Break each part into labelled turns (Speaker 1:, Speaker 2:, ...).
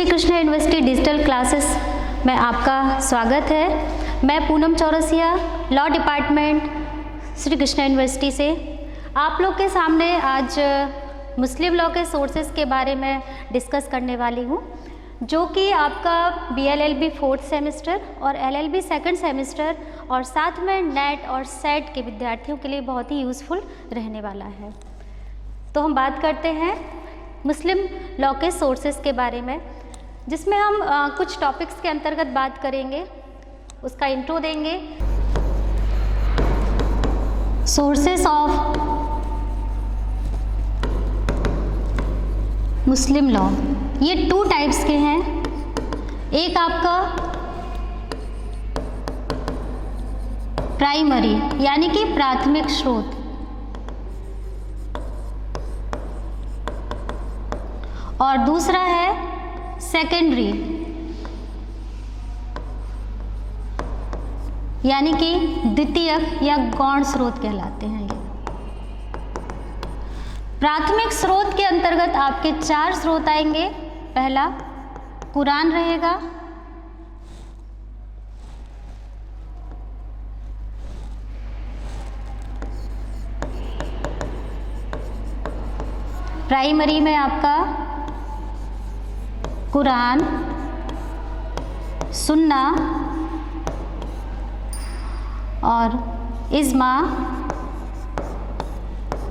Speaker 1: Krishna university digital classes में आपका स्वागत है। मैं Poonam Chaurasia, law department Shri Krishna university से आप लोग के सामने आज मुस्लिम लॉ के सोर्सेज के बारे में डिस्कस करने वाली हूँ, जो कि आपका BLLB 4th सेमेस्टर और LLB 2nd सेमेस्टर और साथ में नेट और सेट के विद्यार्थियों के लिए बहुत ही यूज़फुल रहने वाला है। तो हम बात करते हैं मुस्लिम लॉ के सोर्सेज के बारे में, जिसमें हम कुछ टॉपिक्स के अंतर्गत बात करेंगे, उसका इंट्रो देंगे। सोर्सेस ऑफ मुस्लिम लॉ, ये 2 टाइप्स के हैं। एक आपका प्राइमरी यानी कि प्राथमिक स्रोत, और दूसरा है सेकेंडरी यानी कि द्वितीयक या गौण स्रोत कहलाते हैं। ये प्राथमिक स्रोत के अंतर्गत आपके 4 स्रोत आएंगे। पहला कुरान रहेगा, प्राइमरी में आपका कुरान, सुन्ना और इज्मा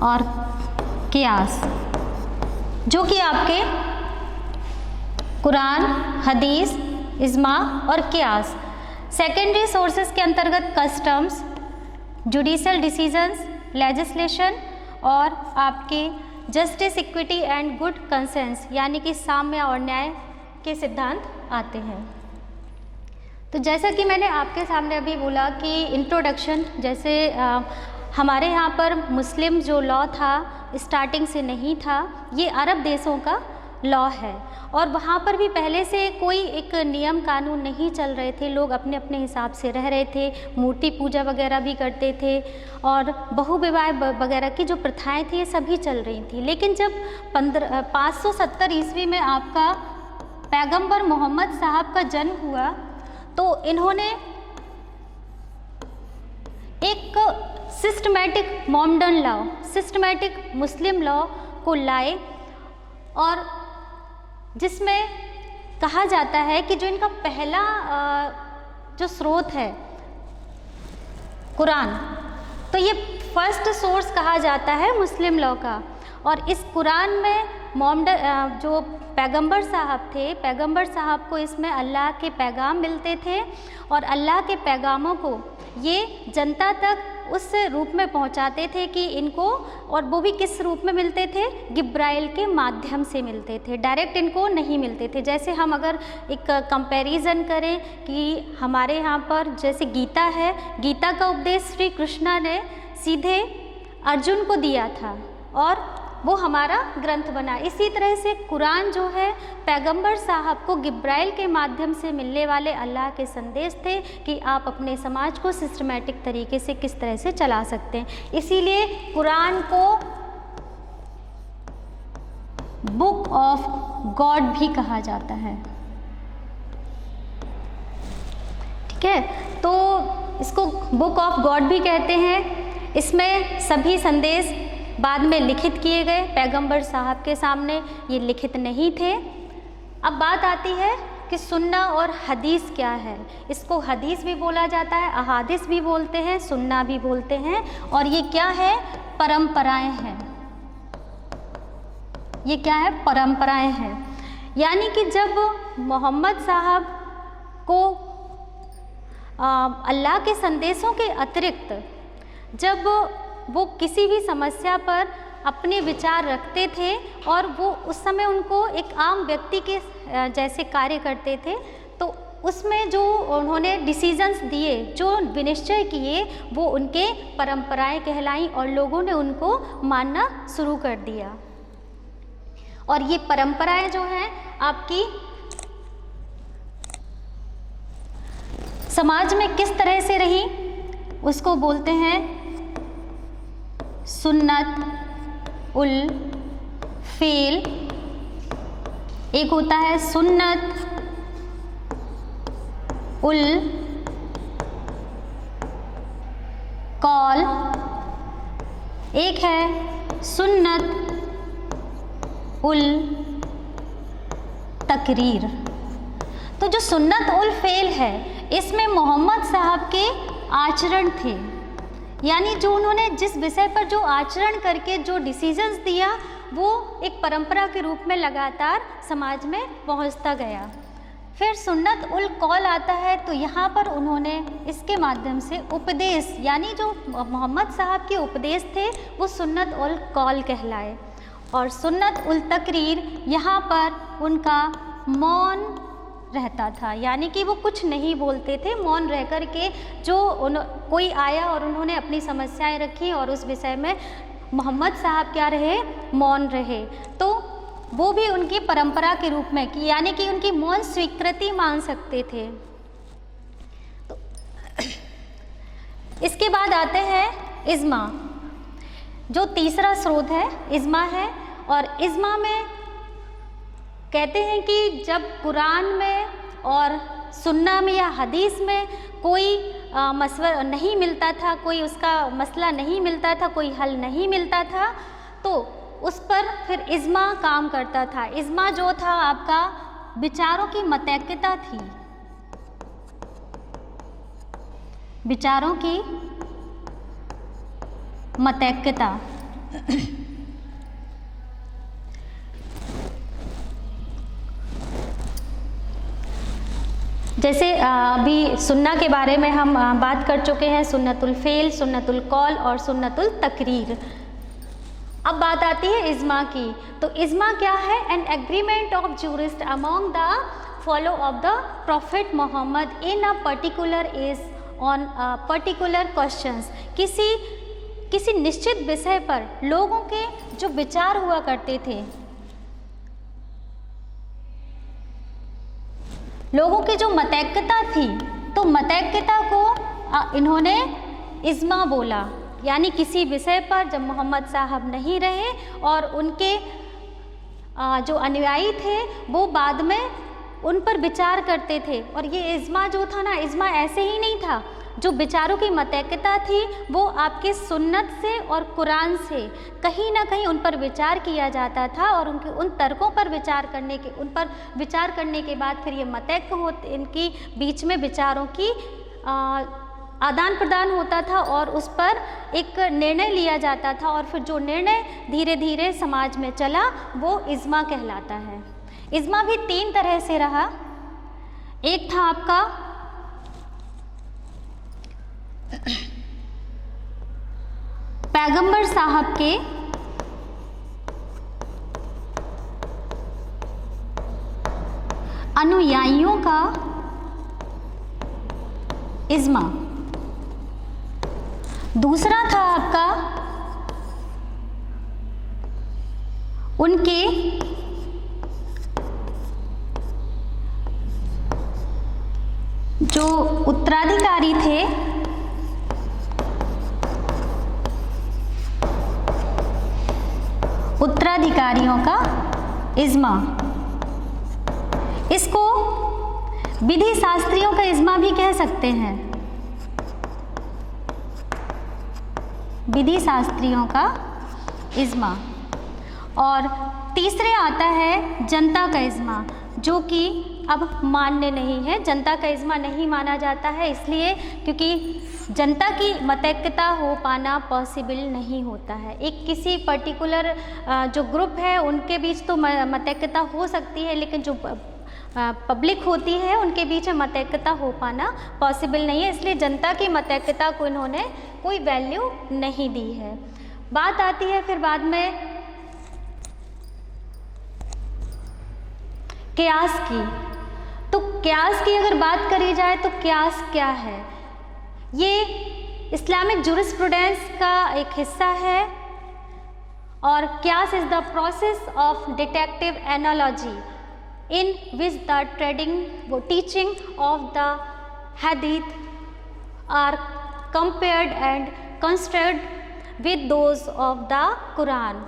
Speaker 1: और कियास, जो कि आपके कुरान, हदीस, इज्मा और कियास। सेकेंडरी सोर्सेज के अंतर्गत कस्टम्स, जुडिशियल डिसीजंस, लेजिस्लेशन और आपके justice, equity and good conscience यानी कि साम्य और न्याय के सिद्धांत आते हैं। तो जैसा कि मैंने आपके सामने अभी बोला कि इंट्रोडक्शन, जैसे हमारे यहाँ पर मुस्लिम जो लॉ था स्टार्टिंग से नहीं था, ये अरब देशों का लॉ है और वहाँ पर भी पहले से कोई एक नियम कानून नहीं चल रहे थे। लोग अपने अपने हिसाब से रह रहे थे, मूर्ति पूजा वगैरह भी करते थे और बहुविवाह वगैरह की जो प्रथाएं थी ये सभी चल रही थी। लेकिन जब 570 ईस्वी में आपका पैगंबर मोहम्मद साहब का जन्म हुआ, तो इन्होंने एक सिस्टमैटिक मॉडर्न लॉ, सिस्टमैटिक मुस्लिम लॉ को लाए, और जिसमें कहा जाता है कि जो इनका पहला जो स्रोत है कुरान, तो ये फर्स्ट सोर्स कहा जाता है मुस्लिम लॉ का। और इस कुरान में मोहम्मद जो पैगंबर साहब थे, पैगंबर साहब को इसमें अल्लाह के पैगाम मिलते थे और अल्लाह के पैगामों को ये जनता तक उस रूप में पहुंचाते थे कि इनको, और वो भी किस रूप में मिलते थे, जिब्राइल के माध्यम से मिलते थे, डायरेक्ट इनको नहीं मिलते थे। जैसे हम अगर एक कंपैरिजन करें कि हमारे यहाँ पर जैसे गीता है, गीता का उपदेश श्री कृष्णा ने सीधे अर्जुन को दिया था और वो हमारा ग्रंथ बना। इसी तरह से कुरान जो है पैगंबर साहब को जिब्राइल के माध्यम से मिलने वाले अल्लाह के संदेश थे कि आप अपने समाज को सिस्टमैटिक तरीके से किस तरह से चला सकते हैं। इसीलिए कुरान को बुक ऑफ गॉड भी कहा जाता है। ठीक है, तो इसको बुक ऑफ गॉड भी कहते हैं। इसमें सभी संदेश बाद में लिखित किए गए, पैगंबर साहब के सामने ये लिखित नहीं थे। अब बात आती है कि सुन्ना और हदीस क्या है। इसको हदीस भी बोला जाता है, अहादीस भी बोलते हैं, सुन्ना भी बोलते हैं, और ये क्या है, परंपराएं हैं। ये क्या है, परंपराएं हैं। यानी कि जब मोहम्मद साहब को अल्लाह के संदेशों के अतिरिक्त जब वो किसी भी समस्या पर अपने विचार रखते थे और वो उस समय उनको एक आम व्यक्ति के जैसे कार्य करते थे, तो उसमें जो उन्होंने डिसीजंस दिए, जो विनिश्चय किए, वो उनके परंपराएं कहलाईं और लोगों ने उनको मानना शुरू कर दिया। और ये परंपराएं जो हैं आपकी समाज में किस तरह से रही, उसको बोलते हैं सुन्नत उल फ़ील एक होता है सुन्नत उल कौल, एक है सुन्नत उल तकरीर। तो जो सुन्नत उल फेल है इसमें मोहम्मद साहब के आचरण थे, यानी जो उन्होंने जिस विषय पर जो आचरण करके जो डिसीजंस दिया वो एक परंपरा के रूप में लगातार समाज में पहुंचता गया। फिर सुन्नत उल कौल आता है, तो यहाँ पर उन्होंने इसके माध्यम से उपदेश, यानी जो मोहम्मद साहब के उपदेश थे वो सुन्नत उल कौल कहलाए। और सुन्नत उल तकरीर, यहाँ पर उनका मौन रहता था, यानी कि वो कुछ नहीं बोलते थे, मौन रह कर के जो कोई आया और उन्होंने अपनी समस्याएं रखी और उस विषय में मोहम्मद साहब क्या रहे, मौन रहे, तो वो भी उनकी परंपरा के रूप में की, यानी कि उनकी मौन स्वीकृति मान सकते थे। तो इसके बाद आते हैं इज्मा, जो तीसरा स्रोत है इज्मा है। और इज्मा में कहते हैं कि जब कुरान में और सुन्ना में या हदीस में कोई मसला नहीं मिलता था, कोई उसका मसला नहीं मिलता था, कोई हल नहीं मिलता था, तो उस पर फिर इज्मा काम करता था। इज्मा जो था आपका विचारों की मतैक्यता थी, विचारों की मतैक्यता। जैसे अभी सुन्ना के बारे में हम बात कर चुके हैं, सुन्नतुल फेल, सुन्नतुल कौल और सुन्नतुल तकरीर। अब बात आती है इज्मा की। तो इज्मा क्या है? An agreement of jurist among the follow of the prophet Muhammad in a particular age on particular questions. किसी निश्चित विषय पर लोगों के जो विचार हुआ करते थे, लोगों की जो मतैक्यता थी, तो मतैक्यता को इन्होंने इज्मा बोला। यानी किसी विषय पर जब मोहम्मद साहब नहीं रहे और उनके जो अनुयायी थे वो बाद में उन पर विचार करते थे। और ये इज्मा जो था ना, इज्मा ऐसे ही नहीं था, जो विचारों की मतैक्यता थी वो आपके सुन्नत से और कुरान से कहीं ना कहीं उन पर विचार किया जाता था और उनके उन तर्कों पर उन पर विचार करने के बाद फिर ये मतैक्य होते, इनकी बीच में विचारों की आदान प्रदान होता था और उस पर एक निर्णय लिया जाता था। और फिर जो निर्णय धीरे धीरे समाज में चला वो इज्मा कहलाता है। इज्मा भी तीन तरह से रहा। एक था आपका पैगंबर साहब के अनुयायियों का इज्मा। दूसरा था आपका उनके जो उत्तराधिकारी थे, उत्तराधिकारियों का इज्मा। इसको विधि शास्त्रियों का इज्मा भी कह सकते हैं, विधि शास्त्रियों का इज्मा। और तीसरे आता है जनता का इज्मा, जो कि अब मान्य नहीं है। जनता का इज्मा नहीं माना जाता है, इसलिए क्योंकि जनता की मतैक्यता हो पाना पॉसिबल नहीं होता है। एक किसी पर्टिकुलर जो ग्रुप है उनके बीच तो मतैक्यता हो सकती है, लेकिन जो पब्लिक होती है उनके बीच में मतैक्यता हो पाना पॉसिबल नहीं है, इसलिए जनता की मतैक्यता को इन्होंने कोई वैल्यू नहीं दी है। बात आती है फिर बाद में क़ियास की। तो क़ियास की अगर बात करी जाए तो क़ियास क्या है? ये इस्लामिक जूरिस्प्रूडेंस का एक हिस्सा है और क़ियास is the process of detective analogy in which the teaching of the hadith are compared and contrasted with those of the Quran।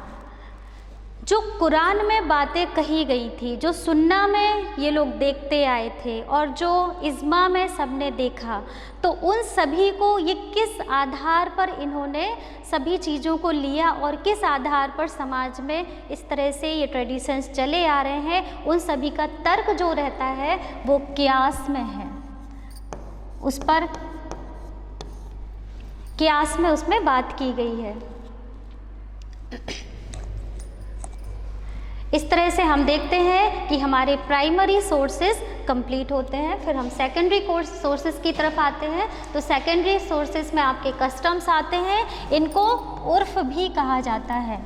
Speaker 1: जो कुरान में बातें कही गई थी, जो सुन्ना में ये लोग देखते आए थे और जो इज्मा में सबने देखा, तो उन सभी को ये किस आधार पर इन्होंने सभी चीज़ों को लिया और किस आधार पर समाज में इस तरह से ये ट्रेडिशंस चले आ रहे हैं, उन सभी का तर्क जो रहता है वो कियास में है। उस पर कियास में उसमें बात की गई है। इस तरह से हम देखते हैं कि हमारे प्राइमरी सोर्सेज कंप्लीट होते हैं, फिर हम सेकेंडरी सोर्सेज की तरफ आते हैं। तो सेकेंडरी सोर्सेज में आपके कस्टम्स आते हैं, इनको उर्फ भी कहा जाता है।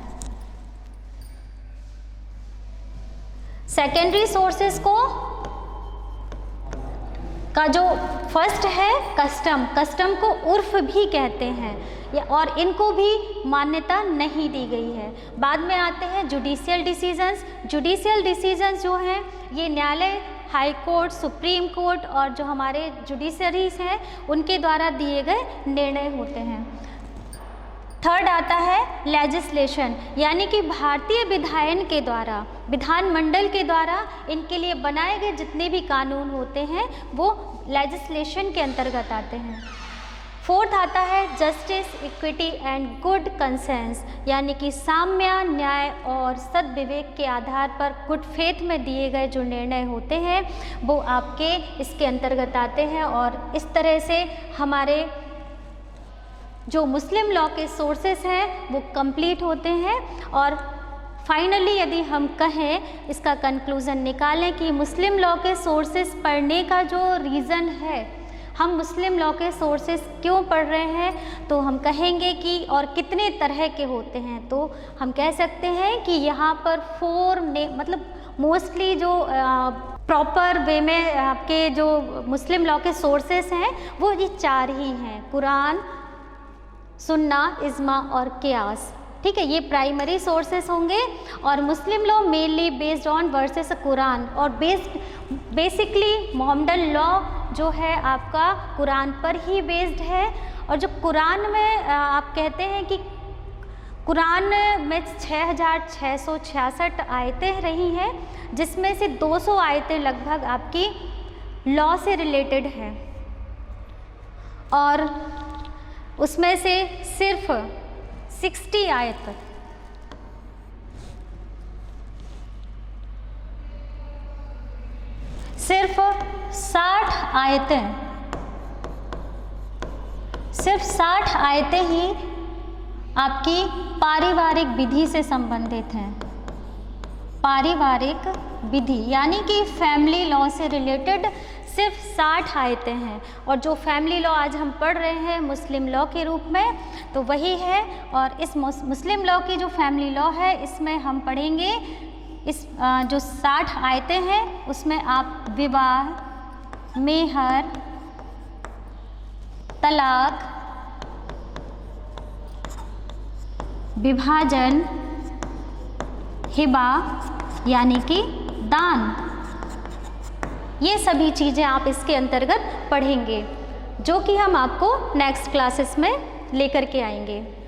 Speaker 1: सेकेंडरी सोर्सेज का जो फर्स्ट है कस्टम को उर्फ भी कहते हैं, और इनको भी मान्यता नहीं दी गई है। बाद में आते हैं जुडिशियल डिसीजंस। जुडिशियल डिसीजंस जो हैं ये न्यायालय, हाई कोर्ट, सुप्रीम कोर्ट और जो हमारे जुडिशरीज हैं उनके द्वारा दिए गए निर्णय होते हैं। थर्ड आता है लेजिस्लेशन, यानी कि भारतीय विधायन के द्वारा, विधानमंडल के द्वारा इनके लिए बनाए गए जितने भी कानून होते हैं वो लेजिस्लेशन के अंतर्गत आते हैं। फोर्थ आता है justice, equity and good conscience, यानी कि साम्य, न्याय और सद्विवेक के आधार पर गुड फेथ में दिए गए जो निर्णय होते हैं वो आपके इसके अंतर्गत आते हैं। और इस तरह से हमारे जो मुस्लिम लॉ के सोर्सेस हैं वो कंप्लीट होते हैं। और फाइनली यदि हम कहें, इसका कंक्लूज़न निकालें कि मुस्लिम लॉ के सोर्सेस पढ़ने का जो रीज़न है, हम मुस्लिम लॉ के सोर्सेस क्यों पढ़ रहे हैं, तो हम कहेंगे कि और कितने तरह के होते हैं, तो हम कह सकते हैं कि यहाँ पर मतलब मोस्टली जो प्रॉपर वे में आपके जो मुस्लिम लॉ के सोर्सेस हैं वो ये 4 ही हैं: कुरान, सुन्ना, इज्मा और कियास। ठीक है, ये प्राइमरी सोर्सेस होंगे। और मुस्लिम law mainly based on versus Quran, और बेसिकली मोहम्मदन लॉ जो है आपका कुरान पर ही बेस्ड है। और जो कुरान में आप कहते हैं कि कुरान में 6666 आयतें रही हैं, जिसमें से 200 आयतें लगभग आपकी लॉ से रिलेटेड हैं, और उसमें से सिर्फ 60 आयत सिर्फ 60 आयतें ही आपकी पारिवारिक विधि से संबंधित हैं। पारिवारिक विधि यानी कि फैमिली लॉ से रिलेटेड सिर्फ 60 आयतें हैं। और जो फैमिली लॉ आज हम पढ़ रहे हैं मुस्लिम लॉ के रूप में, तो वही है। और इस मुस्लिम लॉ की जो फैमिली लॉ है इसमें हम पढ़ेंगे इस जो 60 आयतें हैं उसमें आप विवाह, मेहर, तलाक, विभाजन, हिबा यानी कि दान, ये सभी चीज़ें आप इसके अंतर्गत पढ़ेंगे, जो कि हम आपको नेक्स्ट क्लासेस में लेकर के आएंगे।